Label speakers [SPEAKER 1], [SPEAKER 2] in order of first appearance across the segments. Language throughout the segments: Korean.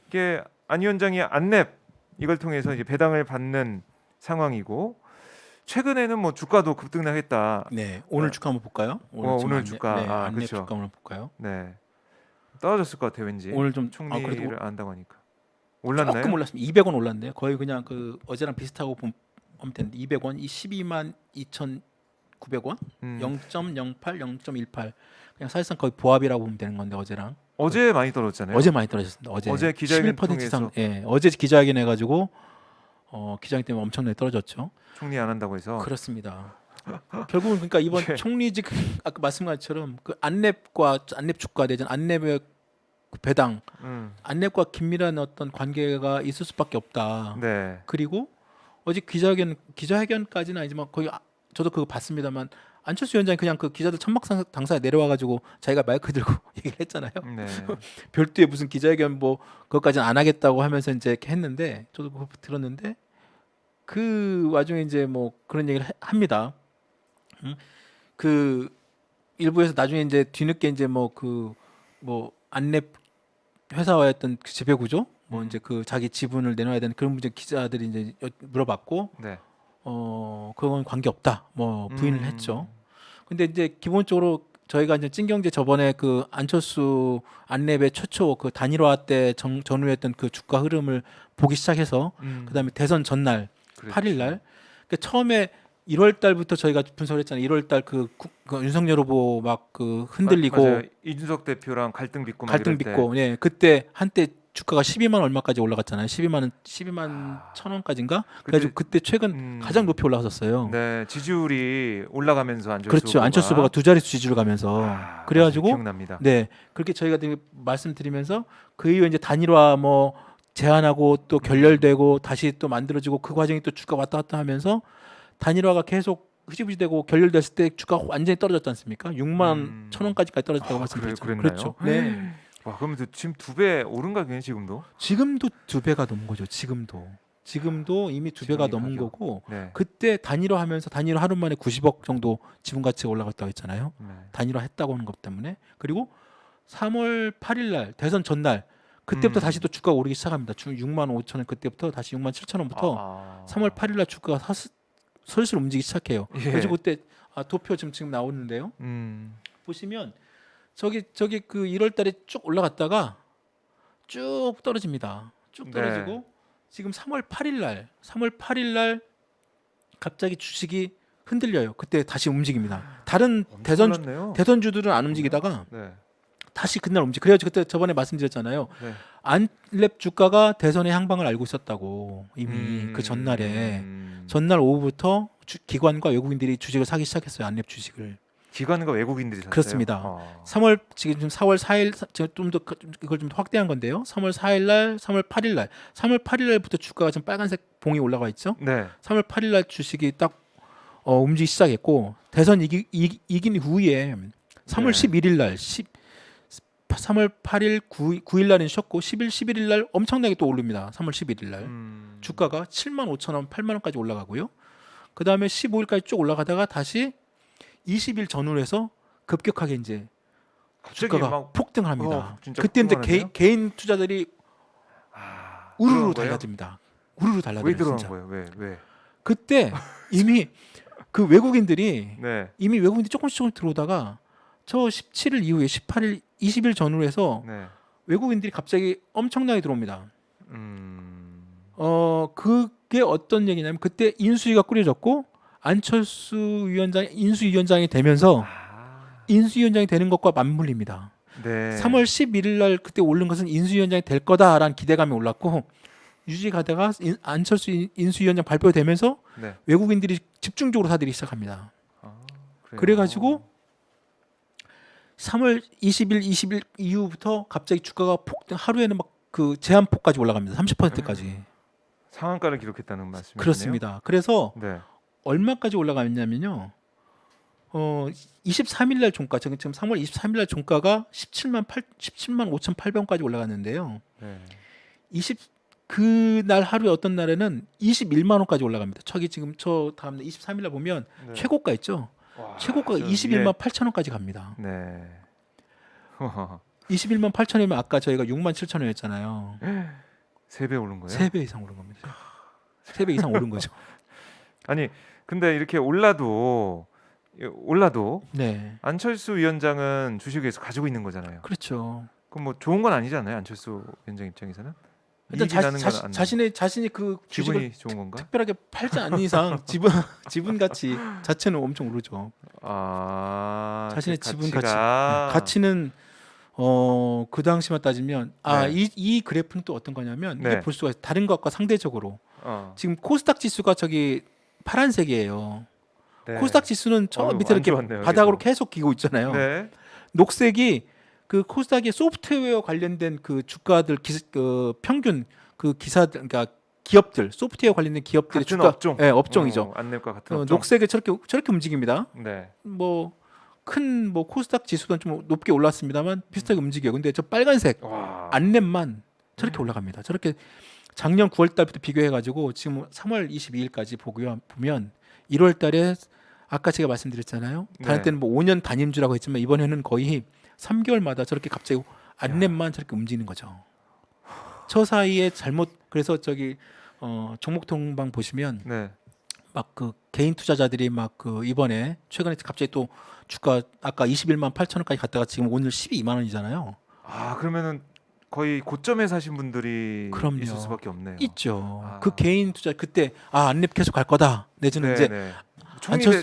[SPEAKER 1] 이게 안 위원장이 안랩 이걸 통해서 이제 배당을 받는 상황이고 최근에는 뭐 주가도 급등하겠다.
[SPEAKER 2] 네, 오늘 주가 한번 볼까요? 오늘 지금
[SPEAKER 1] 오늘 주가
[SPEAKER 2] 네, 안랩
[SPEAKER 1] 그렇죠.
[SPEAKER 2] 주가 한번 볼까요?
[SPEAKER 1] 네. 떨어졌을 것 같아요, 왠지.
[SPEAKER 2] 오늘 좀
[SPEAKER 1] 총리를
[SPEAKER 2] 그래도
[SPEAKER 1] 안다고 하니까.
[SPEAKER 2] 조금
[SPEAKER 1] 올랐나요?
[SPEAKER 2] 올랐습니다. 200원 올랐네요. 거의 그냥 그 어제랑 비슷하고 보면 되는데 200원, 이 12만 2,900원,
[SPEAKER 1] 음.
[SPEAKER 2] 0.08, 0.18 그냥 사실상 거의 보합이라고 보면 되는 건데 어제랑
[SPEAKER 1] 어제 많이 떨어졌잖아요.
[SPEAKER 2] 어제 많이 떨어졌습니다.
[SPEAKER 1] 어제 기자회견
[SPEAKER 2] 11% 이상,
[SPEAKER 1] 통해서
[SPEAKER 2] 예, 어제 기자회견 해가지고 기자회견 때문에 엄청나게 떨어졌죠.
[SPEAKER 1] 총리 안 한다고 해서
[SPEAKER 2] 그렇습니다. 결국은 그러니까 이번
[SPEAKER 1] 예.
[SPEAKER 2] 총리직 아까 말씀하신 것처럼 그 안랩 주가 대전 안랩의 그 배당 안랩과 긴밀한 어떤 관계가 있을 수밖에 없다.
[SPEAKER 1] 네.
[SPEAKER 2] 그리고 어제 기자회견까지는 아니지만 거의 저도 그거 봤습니다만 안철수 위원장이 그냥 그 기자들 천막 당사에 내려와가지고 자기가 마이크 들고 얘기를 했잖아요.
[SPEAKER 1] 네.
[SPEAKER 2] 별도의 무슨 기자회견 뭐 그것까지는 안 하겠다고 하면서 이제 이렇게 했는데 저도 그거 들었는데 그 와중에 이제 뭐 그런 얘기를 합니다. 그 일부에서 나중에 이제 뒤늦게 이제 뭐 그 뭐 안랩 회사와의 어떤 그 지배 구조 뭐 이제 그 자기 지분을 내놔야 되는 그런 문제 기자들이 이제 물어봤고
[SPEAKER 1] 네.
[SPEAKER 2] 그건 관계 없다 뭐 부인을 했죠. 근데 이제 기본적으로 저희가 이제 찐경제 저번에 그 안철수 안랩의 최초 그 단일화 때 전후했던 그 주가 흐름을 보기 시작해서 그다음에 대선 전날
[SPEAKER 1] 그렇죠.
[SPEAKER 2] 8일 날 그러니까 처음에 1월 달부터 저희가 분석을 했잖아요. 1월 달 그 윤석열 후보 막 그 흔들리고
[SPEAKER 1] 맞아요. 이준석 대표랑 갈등 빚고 막
[SPEAKER 2] 갈등
[SPEAKER 1] 이럴 때.
[SPEAKER 2] 빚고 예. 그때 한때 주가가 12만 얼마까지 올라갔잖아요. 12만 1,000원까지인가? 그래가지고 그때 최근 가장 높이 올라갔었어요.
[SPEAKER 1] 네, 지지율이 올라가면서 안철수
[SPEAKER 2] 그렇죠. 안철수 후보가 두 자릿수 지지를 가면서 그래가지고
[SPEAKER 1] 맞아요. 기억납니다.
[SPEAKER 2] 네 그렇게 저희가 되게 말씀드리면서 그 이후에 이제 단일화 뭐 제한하고 또 결렬되고 다시 또 만들어지고 그 과정이 또 주가 왔다 갔다 하면서 단일화가 계속 흐지부지되고 결렬됐을 때 주가가 완전히 떨어졌지 않습니까? 6만 1,000원까지까지 떨어졌다고 말씀드렸죠. 그렇죠. 네.
[SPEAKER 1] 와, 그러면 지금 2배 오른가 그냥 지금도?
[SPEAKER 2] 지금도 2배가 넘은 거죠. 지금도 이미 2배가 넘은
[SPEAKER 1] 가격.
[SPEAKER 2] 거고
[SPEAKER 1] 네.
[SPEAKER 2] 그때 단일화하면서 단일화 하루 만에 90억 정도 지분 가치가 올라갔다고 했잖아요.
[SPEAKER 1] 네.
[SPEAKER 2] 단일화 했다고 하는 것 때문에 그리고 3월 8일 날 대선 전날 그때부터 다시 또 주가가 오르기 시작합니다. 6만 5천 원 그때부터 다시 6만 7천 원부터 3월 8일 날 주가가 슬슬 움직이기 시작해요.
[SPEAKER 1] 예.
[SPEAKER 2] 그래서 그때 도표 지금 나오는데요. 보시면 저기 그 1월 달에 쭉 올라갔다가 쭉 떨어집니다. 쭉 떨어지고
[SPEAKER 1] 네.
[SPEAKER 2] 지금 3월 8일 날 갑자기 주식이 흔들려요. 그때 다시 움직입니다. 다른
[SPEAKER 1] 엄청났네요.
[SPEAKER 2] 대선주들은 안 움직이다가
[SPEAKER 1] 네.
[SPEAKER 2] 다시 그날 움직. 그래가지고 그때 저번에 말씀드렸잖아요.
[SPEAKER 1] 네.
[SPEAKER 2] 안랩 주가가 대선의 향방을 알고 있었다고 이미 그 전날에 전날 오후부터 기관과 외국인들이 주식을 사기 시작했어요. 안랩 주식을.
[SPEAKER 1] 기관과 외국인들이 샀어요.
[SPEAKER 2] 그렇습니다. 3월 지금 4월 4일 좀 더 이걸 좀 확대한 건데요. 3월 4일 날, 3월 8일 날, 3월 8일 날부터 주가가 지금 빨간색 봉이 올라가 있죠.
[SPEAKER 1] 네.
[SPEAKER 2] 3월 8일 날 주식이 딱 움직이기 시작했고 대선 이긴 후에 3월 11일 날 3월 8일 9일 날은 쉬었고 10일 11일 날 엄청나게 또 오릅니다. 3월 11일 날 주가가 7만 5천 원, 8만 원까지 올라가고요. 그 다음에 15일까지 쭉 올라가다가 다시 20일 전후로 해서 급격하게 이제 주가가
[SPEAKER 1] 막
[SPEAKER 2] 폭등을 합니다.
[SPEAKER 1] 진짜
[SPEAKER 2] 그때 이제
[SPEAKER 1] 폭등하네요?
[SPEAKER 2] 개인 투자들이 우르르
[SPEAKER 1] 들어간 거예요?
[SPEAKER 2] 달라집니다. 우르르
[SPEAKER 1] 왜
[SPEAKER 2] 달라져요.
[SPEAKER 1] 들어간
[SPEAKER 2] 진짜.
[SPEAKER 1] 거예요? 왜?
[SPEAKER 2] 그때 이미 그 외국인들이
[SPEAKER 1] 네.
[SPEAKER 2] 조금씩 들어오다가 저 17일 이후에 18일, 20일 전후로 해서
[SPEAKER 1] 네.
[SPEAKER 2] 외국인들이 갑자기 엄청나게 들어옵니다. 그게 어떤 얘기냐면 그때 인수위가 꾸려졌고 안철수 위원장이 인수위원장이 되면서 인수위원장이 되는 것과 맞물립니다.
[SPEAKER 1] 네.
[SPEAKER 2] 3월 11일 날 그때 오른 것은 인수위원장이 될 거다라는 기대감이 올랐고 유지가다가 안철수 인수위원장 발표되면서
[SPEAKER 1] 네.
[SPEAKER 2] 외국인들이 집중적으로 사들이기 시작합니다.
[SPEAKER 1] 그래요?
[SPEAKER 2] 그래가지고 3월 20일 이후부터 갑자기 주가가 폭등 하루에는 막 그 제한폭까지 올라갑니다. 30%까지.
[SPEAKER 1] 상한가를 기록했다는 말씀이시네요.
[SPEAKER 2] 그렇습니다. 그래서
[SPEAKER 1] 네.
[SPEAKER 2] 얼마까지 올라갔냐면요. 23일 날 종가 지금 3월 23일 날 종가가 17만 5,800원까지 올라갔는데요.
[SPEAKER 1] 네.
[SPEAKER 2] 그날 하루에 어떤 날에는 21만 원까지 올라갑니다. 지금 저 다음 날 23일 날 보면
[SPEAKER 1] 네.
[SPEAKER 2] 최고가 있죠.
[SPEAKER 1] 와,
[SPEAKER 2] 최고가가 21만 8천 원까지 갑니다.
[SPEAKER 1] 네.
[SPEAKER 2] 21만 8천이면 아까 저희가 6만 7천 원이었잖아요.
[SPEAKER 1] 3배 오른 거예요?
[SPEAKER 2] 3배 이상 오른 겁니다. 3배 이상 오른 거죠.
[SPEAKER 1] 아니 근데 이렇게 올라도
[SPEAKER 2] 네.
[SPEAKER 1] 안철수 위원장은 주식에서 가지고 있는 거잖아요.
[SPEAKER 2] 그렇죠.
[SPEAKER 1] 그럼 뭐 좋은 건 아니잖아요. 안철수 위원장 입장에서는
[SPEAKER 2] 일단
[SPEAKER 1] 이익이 나는 건 안.
[SPEAKER 2] 자신이 그 주식을
[SPEAKER 1] 기분이 좋은 건가?
[SPEAKER 2] 특별하게 팔지 않는 이상 지분 가치 자체는 엄청 오르죠.
[SPEAKER 1] 아,
[SPEAKER 2] 자신의
[SPEAKER 1] 그
[SPEAKER 2] 지분
[SPEAKER 1] 가치가.
[SPEAKER 2] 가치는 그 당시만 따지면
[SPEAKER 1] 네.
[SPEAKER 2] 이 그래프는 또 어떤 거냐면 이게
[SPEAKER 1] 네.
[SPEAKER 2] 볼 수가 있어요. 다른 것과 상대적으로 지금 코스닥 지수가 저기 파란색이에요.
[SPEAKER 1] 네.
[SPEAKER 2] 코스닥 지수는 저 밑에
[SPEAKER 1] 안
[SPEAKER 2] 이렇게
[SPEAKER 1] 좋았네요,
[SPEAKER 2] 바닥으로
[SPEAKER 1] 계속.
[SPEAKER 2] 계속 기고 있잖아요.
[SPEAKER 1] 네.
[SPEAKER 2] 녹색이 그 코스닥의 소프트웨어 관련된 그 주가들 그 평균 그 기사들 그러니까 기업들 소프트웨어 관련된 기업들의
[SPEAKER 1] 같은
[SPEAKER 2] 주가
[SPEAKER 1] 업종.
[SPEAKER 2] 업종이죠.
[SPEAKER 1] 안랩과 같은 업종.
[SPEAKER 2] 녹색에 저렇게 움직입니다.
[SPEAKER 1] 네.
[SPEAKER 2] 뭐 큰 뭐 코스닥 지수는 좀 높게 올랐습니다만 비슷하게 움직여요. 근데 저 빨간색
[SPEAKER 1] 와.
[SPEAKER 2] 안랩만 저렇게 올라갑니다. 저렇게 작년 9월 달부터 비교해 가지고 지금 3월 22일까지 보면 1월 달에 아까 제가 말씀드렸잖아요. 다른
[SPEAKER 1] 네.
[SPEAKER 2] 때는 뭐 5년 단임주라고 했지만 이번에는 거의 3개월마다 저렇게 갑자기 안랩만 저렇게 움직이는 거죠. 저 사이에 그래서 저기 종목 통방 보시면
[SPEAKER 1] 네.
[SPEAKER 2] 막 그 개인 투자자들이 막 그 이번에 최근에 갑자기 또 주가 아까 21만 8천 원까지 갔다가 지금 오늘 12만 원이잖아요.
[SPEAKER 1] 아, 그러면은 거의 고점에 사신 분들이
[SPEAKER 2] 그럼요.
[SPEAKER 1] 있을 수밖에 없네요.
[SPEAKER 2] 있죠.
[SPEAKER 1] 아.
[SPEAKER 2] 그 개인 투자 그때 안랩 계속 갈 거다. 내지는
[SPEAKER 1] 네,
[SPEAKER 2] 이제
[SPEAKER 1] 네.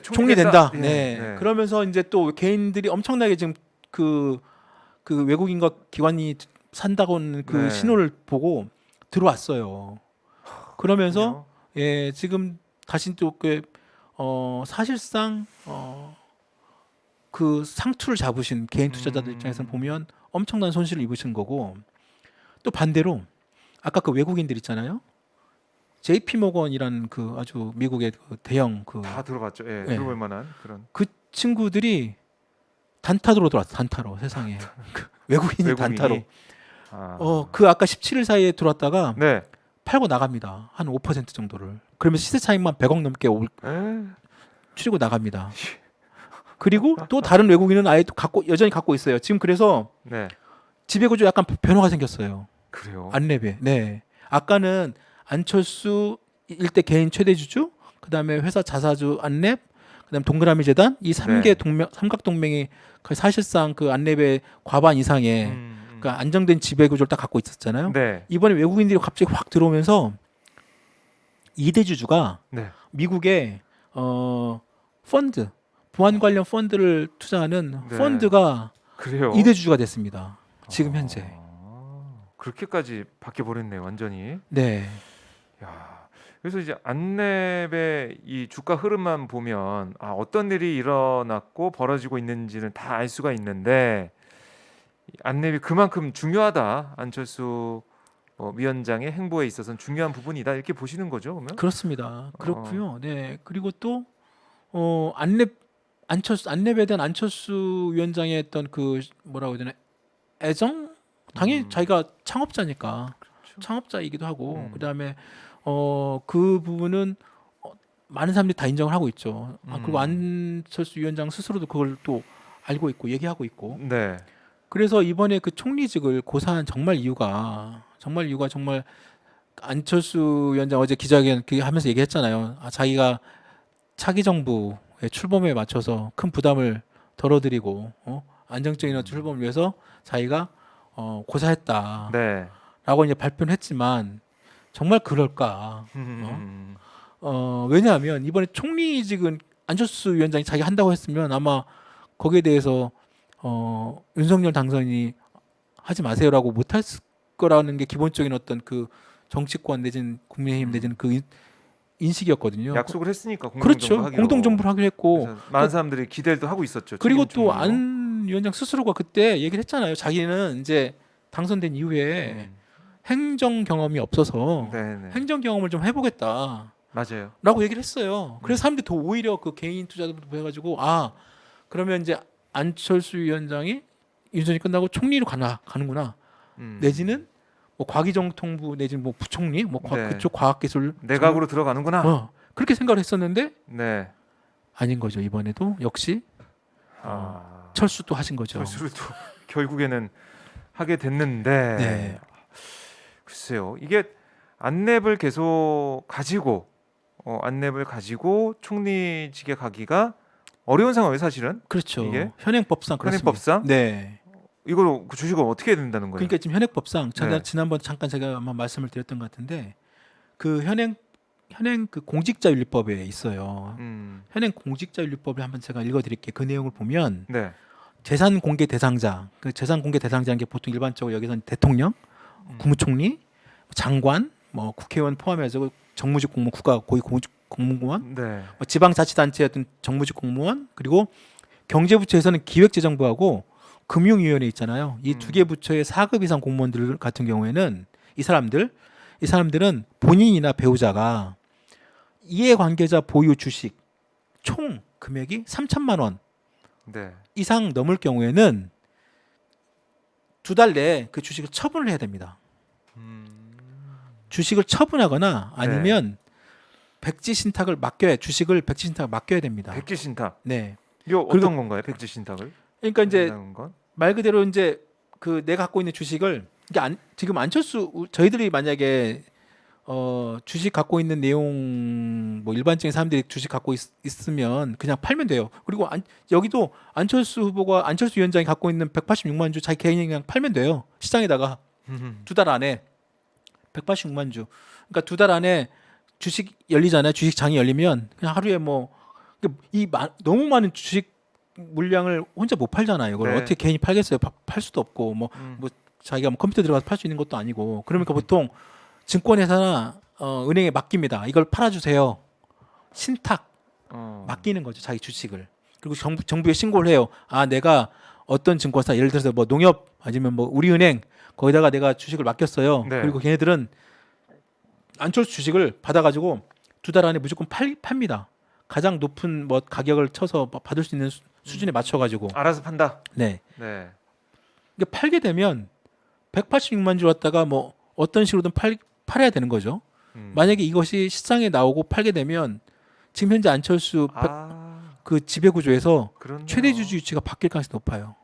[SPEAKER 2] 총리 된다.
[SPEAKER 1] 예,
[SPEAKER 2] 네.
[SPEAKER 1] 네.
[SPEAKER 2] 그러면서 이제 또 개인들이 엄청나게 지금 그 외국인과 기관이 산다고는 그
[SPEAKER 1] 네.
[SPEAKER 2] 신호를 보고 들어왔어요. 그러면서
[SPEAKER 1] 그렇군요.
[SPEAKER 2] 예, 지금 다시 또 사실상 그 상투를 잡으신 개인 투자자들 입장에서 보면 엄청난 손실을 입으신 거고 또 반대로 아까 그 외국인들 있잖아요. JP 모건이라는 그 아주 미국의 그 대형 그
[SPEAKER 1] 다 들어봤죠. 예,
[SPEAKER 2] 네.
[SPEAKER 1] 들어볼 만한 그런
[SPEAKER 2] 그 친구들이 단타로 들어왔어. 단타로 세상에 그 외국인이 단타로.
[SPEAKER 1] 아.
[SPEAKER 2] 그 아까 17일 사이에 들어왔다가
[SPEAKER 1] 네.
[SPEAKER 2] 팔고 나갑니다. 한 5% 정도를. 그러면 시세 차익만 100억 넘게
[SPEAKER 1] 에?
[SPEAKER 2] 추리고 나갑니다. 그리고 또 다른 외국인은 아예 또 여전히 갖고 있어요. 지금 그래서
[SPEAKER 1] 네.
[SPEAKER 2] 지배구조 약간 변화가 생겼어요.
[SPEAKER 1] 그래요.
[SPEAKER 2] 안랩에. 네. 아까는 안철수 일대 개인 최대 주주, 그다음에 회사 자사주 안랩, 그다음 동그라미 재단 이 3개
[SPEAKER 1] 네.
[SPEAKER 2] 삼각 동맹이 거의 사실상 그 안랩의 과반 이상의 그러니까 안정된 지배 구조를 딱 갖고 있었잖아요.
[SPEAKER 1] 네.
[SPEAKER 2] 이번에 외국인들이 갑자기 확 들어오면서 2대 주주가
[SPEAKER 1] 네.
[SPEAKER 2] 미국의 펀드 보안 관련 펀드를 투자하는
[SPEAKER 1] 네.
[SPEAKER 2] 펀드가
[SPEAKER 1] 그래요.
[SPEAKER 2] 2대 주주가 됐습니다. 지금 현재.
[SPEAKER 1] 그렇게까지 바뀌어 버렸네요, 완전히.
[SPEAKER 2] 네.
[SPEAKER 1] 야. 그래서 이제 안랩의 이 주가 흐름만 보면 어떤 일이 일어났고 벌어지고 있는지는 다 알 수가 있는데 이 안랩이 그만큼 중요하다. 안철수 위원장의 행보에 있어서는 중요한 부분이다. 이렇게 보시는 거죠, 그러면?
[SPEAKER 2] 그렇습니다. 그렇고요. 네. 그리고 또 안랩에 대한 안철수 위원장의 어떤 그 뭐라고 해야 되나 애정 당연히 자기가 창업자니까 창업자이기도 하고 그다음에 그 부분은 많은 사람들이 다 인정을 하고 있죠. 그리고 안철수 위원장 스스로도 그걸 또 알고 있고 얘기하고 있고.
[SPEAKER 1] 네.
[SPEAKER 2] 그래서 이번에 그 총리직을 고사한 정말 이유가 정말 안철수 위원장 어제 기자회견 하면서 얘기했잖아요. 자기가 차기 정부의 출범에 맞춰서 큰 부담을 덜어드리고 안정적인 출범을 위해서 자기가 고사했다라고
[SPEAKER 1] 네.
[SPEAKER 2] 이제 발표는 했지만 정말 그럴까? 왜냐하면 이번에 총리직은 안철수 위원장이 자기 한다고 했으면 아마 거기에 대해서 윤석열 당선인이 하지 마세요라고 못했을 거라는 게 기본적인 어떤 그 정치권 내지는 국민의힘 내지는 그 인식이었거든요.
[SPEAKER 1] 약속을 했으니까
[SPEAKER 2] 그렇죠.
[SPEAKER 1] 공동정부 하기로.
[SPEAKER 2] 공동정부를 하기로 했고
[SPEAKER 1] 그래서 많은 사람들이 기대도 하고 있었죠.
[SPEAKER 2] 그리고
[SPEAKER 1] 책임
[SPEAKER 2] 또
[SPEAKER 1] 총리로.
[SPEAKER 2] 안 위원장 스스로가 그때 얘기를 했잖아요. 자기는 이제 당선된 이후에 행정 경험이 없어서
[SPEAKER 1] 네네.
[SPEAKER 2] 행정 경험을 좀 해보겠다라고
[SPEAKER 1] 맞아요.
[SPEAKER 2] 얘기를 했어요. 그래서 사람들이 더 오히려 그 개인 투자들도 해가지고 그러면 이제 안철수 위원장이 윤선이 끝나고 총리로 가는구나. 내지는 뭐 과기정통부 내지는 뭐 부총리 뭐
[SPEAKER 1] 네.
[SPEAKER 2] 그쪽 과학기술
[SPEAKER 1] 내각으로 들어가는구나.
[SPEAKER 2] 그렇게 생각을 했었는데
[SPEAKER 1] 네.
[SPEAKER 2] 아닌 거죠. 이번에도 역시 철수도 하신 거죠.
[SPEAKER 1] 철수를 또 결국에는 하게 됐는데
[SPEAKER 2] 네.
[SPEAKER 1] 글쎄요. 이게 안랩을 계속 가지고 안랩을 가지고 총리직에 가기가 어려운 상황이에요, 사실은.
[SPEAKER 2] 그렇죠.
[SPEAKER 1] 이게
[SPEAKER 2] 현행법상 그렇습니다.
[SPEAKER 1] 현행법상
[SPEAKER 2] 네.
[SPEAKER 1] 이걸 그 주식을 어떻게 해야 된다는 거예요?
[SPEAKER 2] 그러니까 지금 현행법상 제가
[SPEAKER 1] 네.
[SPEAKER 2] 지난번 잠깐 제가 아마 말씀을 드렸던 것 같은데 그 현행 그 공직자윤리법에 있어요. 현행 공직자윤리법을 한번 제가 읽어드릴게요. 그 내용을 보면
[SPEAKER 1] 네.
[SPEAKER 2] 재산 공개 대상자, 그 재산 공개 대상자는 게 보통 일반적으로 여기서는 대통령, 국무총리, 장관, 뭐 국회의원 포함해서 정무직 공무원, 국가 고위 공무원,
[SPEAKER 1] 네.
[SPEAKER 2] 뭐 지방자치단체였던 정무직 공무원, 그리고 경제부처에서는 기획재정부하고 금융위원회 있잖아요. 이 두 개 부처의 4급 이상 공무원들 같은 경우에는 이 사람들은 본인이나 배우자가 이해관계자 보유 주식 총 금액이 3천만 원
[SPEAKER 1] 네.
[SPEAKER 2] 이상 넘을 경우에는 2달 내에 그 주식을 처분을 해야 됩니다. 주식을 처분하거나 아니면 백지 신탁을 맡겨야 주식을 백지 신탁을 맡겨야 됩니다.
[SPEAKER 1] 백지 신탁.
[SPEAKER 2] 네.
[SPEAKER 1] 이거
[SPEAKER 2] 그리고-
[SPEAKER 1] 어떤 건가요? 백지 신탁을?
[SPEAKER 2] 그러니까 이제
[SPEAKER 1] 한다는 건?
[SPEAKER 2] 말 그대로 이제 그 내가 갖고 있는 주식을 이게 지금 안철수 저희들이 만약에 주식 갖고 있는 내용 뭐 일반적인 사람들이 주식 갖고 있으면 그냥 팔면 돼요. 그리고 여기도 안철수 후보가 안철수 위원장이 갖고 있는 186만 주 자기 개인이 그냥 팔면 돼요. 시장에다가 2달 안에 186만 주. 그러니까 2달 안에 주식 열리잖아요. 주식장이 열리면 그냥 하루에 뭐 너무 많은 주식 물량을 혼자 못 팔잖아요. 이걸
[SPEAKER 1] 네.
[SPEAKER 2] 어떻게 개인이 팔겠어요? 팔 수도 없고 뭐 자기가 뭐 컴퓨터 들어가서 팔 수 있는 것도 아니고 그러니까 보통 증권회사나 은행에 맡깁니다. 이걸 팔아주세요. 신탁 맡기는 거죠. 자기 주식을. 그리고 정부에 신고를 해요. 아 내가 어떤 증권사 예를 들어서 뭐 농협 아니면 뭐 우리은행 거기다가 내가 주식을 맡겼어요.
[SPEAKER 1] 네.
[SPEAKER 2] 그리고 걔네들은 안철수 주식을 받아가지고 2달 안에 무조건 팝니다. 가장 높은 뭐 가격을 쳐서 받을 수 있는 수준에 맞춰가지고.
[SPEAKER 1] 알아서 판다.
[SPEAKER 2] 네.
[SPEAKER 1] 네.
[SPEAKER 2] 이게 팔게 되면 186만 주 왔다가 뭐 어떤 식으로든 팔아야 되는 거죠. 만약에 이것이 시장에 나오고 팔게 되면 지금 현재 안철수 그 지배 구조에서
[SPEAKER 1] 그렇네요.
[SPEAKER 2] 최대 주주 유치가 바뀔 가능성이 높아요.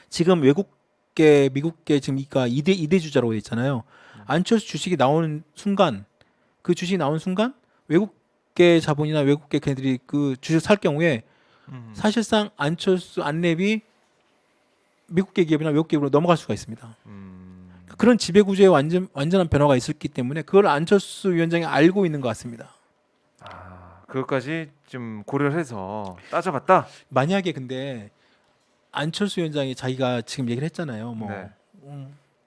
[SPEAKER 2] 지금 외국계, 미국계 지금 그러니까 2대 주자라고 돼 있잖아요. 안철수 주식이 나오는 순간 그 주식이 나오는 순간 외국계 자본이나 외국계 걔네들이 그 주식 살 경우에 사실상 안철수 안랩이 미국계 기업이나 외국 기업으로 넘어갈 수가 있습니다. 그런 지배 구조에 완전한 변화가 있었기 때문에 그걸 안철수 위원장이 알고 있는 것 같습니다.
[SPEAKER 1] 그것까지 좀 고려를 해서 따져봤다.
[SPEAKER 2] 만약에 근데 안철수 위원장이 자기가 지금 얘기를 했잖아요. 뭐
[SPEAKER 1] 네.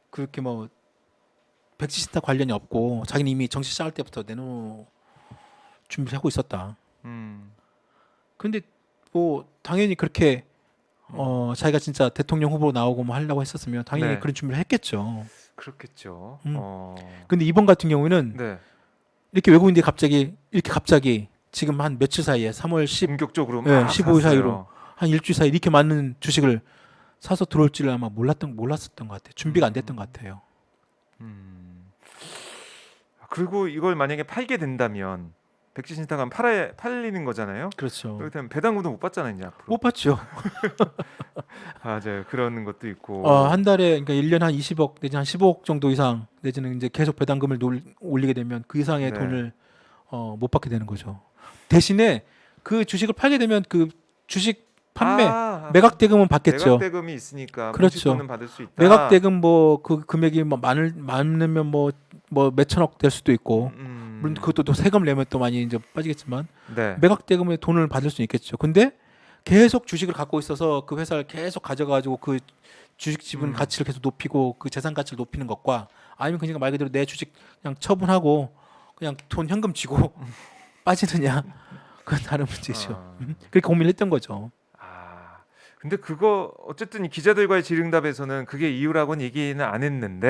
[SPEAKER 2] 그렇게 뭐 백지 신탁 관련이 없고 자기는 이미 정치 시작할 때부터 내놓 준비를 하고 있었다. 근데 뭐 당연히 그렇게 자기가 진짜 대통령 후보로 나오고 뭐 하려고 했었으면 당연히
[SPEAKER 1] 네.
[SPEAKER 2] 그런 준비를 했겠죠.
[SPEAKER 1] 그렇겠죠.
[SPEAKER 2] 근데 이번 같은 경우는
[SPEAKER 1] 네.
[SPEAKER 2] 이렇게 외국인들이 갑자기 지금 한 며칠 사이에 3월 10,
[SPEAKER 1] 본격적으로
[SPEAKER 2] 네,
[SPEAKER 1] 막
[SPEAKER 2] 15일
[SPEAKER 1] 샀어요.
[SPEAKER 2] 사이로 한 일주일 사이 이렇게 많은 주식을 사서 들어올지를 아마 몰랐었던 것 같아요. 준비가 안 됐던 것 같아요.
[SPEAKER 1] 그리고 이걸 만약에 팔게 된다면 백지 신탁은 팔리는 거잖아요.
[SPEAKER 2] 그렇죠.
[SPEAKER 1] 그렇다면 배당금도 못 받잖아요, 이제 앞으로.
[SPEAKER 2] 못 받죠.
[SPEAKER 1] 맞아요. 그런 것도 있고.
[SPEAKER 2] 한 달에 그러니까 1년 한 20억 내지 한 15억 정도 이상 내지는 이제 계속 배당금을 올리게 되면 그 이상의
[SPEAKER 1] 네.
[SPEAKER 2] 돈을 못 받게 되는 거죠. 대신에 그 주식을 팔게 되면 그 주식 판매 매각 대금은 받겠죠.
[SPEAKER 1] 매각 대금이 있으니까
[SPEAKER 2] 그렇죠.
[SPEAKER 1] 돈은 받을 수 있다.
[SPEAKER 2] 매각 대금 뭐 그 금액이 뭐 많으면 뭐 몇천억 될 수도 있고 물론 그것도 또 세금 내면 또 많이 이제 빠지겠지만
[SPEAKER 1] 네.
[SPEAKER 2] 매각 대금에 돈을 받을 수 있겠죠. 근데 계속 주식을 갖고 있어서 그 회사를 계속 가져가지고 그 주식 지분 가치를 계속 높이고 그 재산 가치를 높이는 것과 아니면 그냥 말 그대로 내 주식 그냥 처분하고 그냥 돈 현금 쥐고 빠지느냐 그건 다른 문제죠. 그렇게 고민을 했던 거죠.
[SPEAKER 1] 근데 그거 어쨌든 이 기자들과의 질의응답에서는 그게 이유라고는 얘기는 안 했는데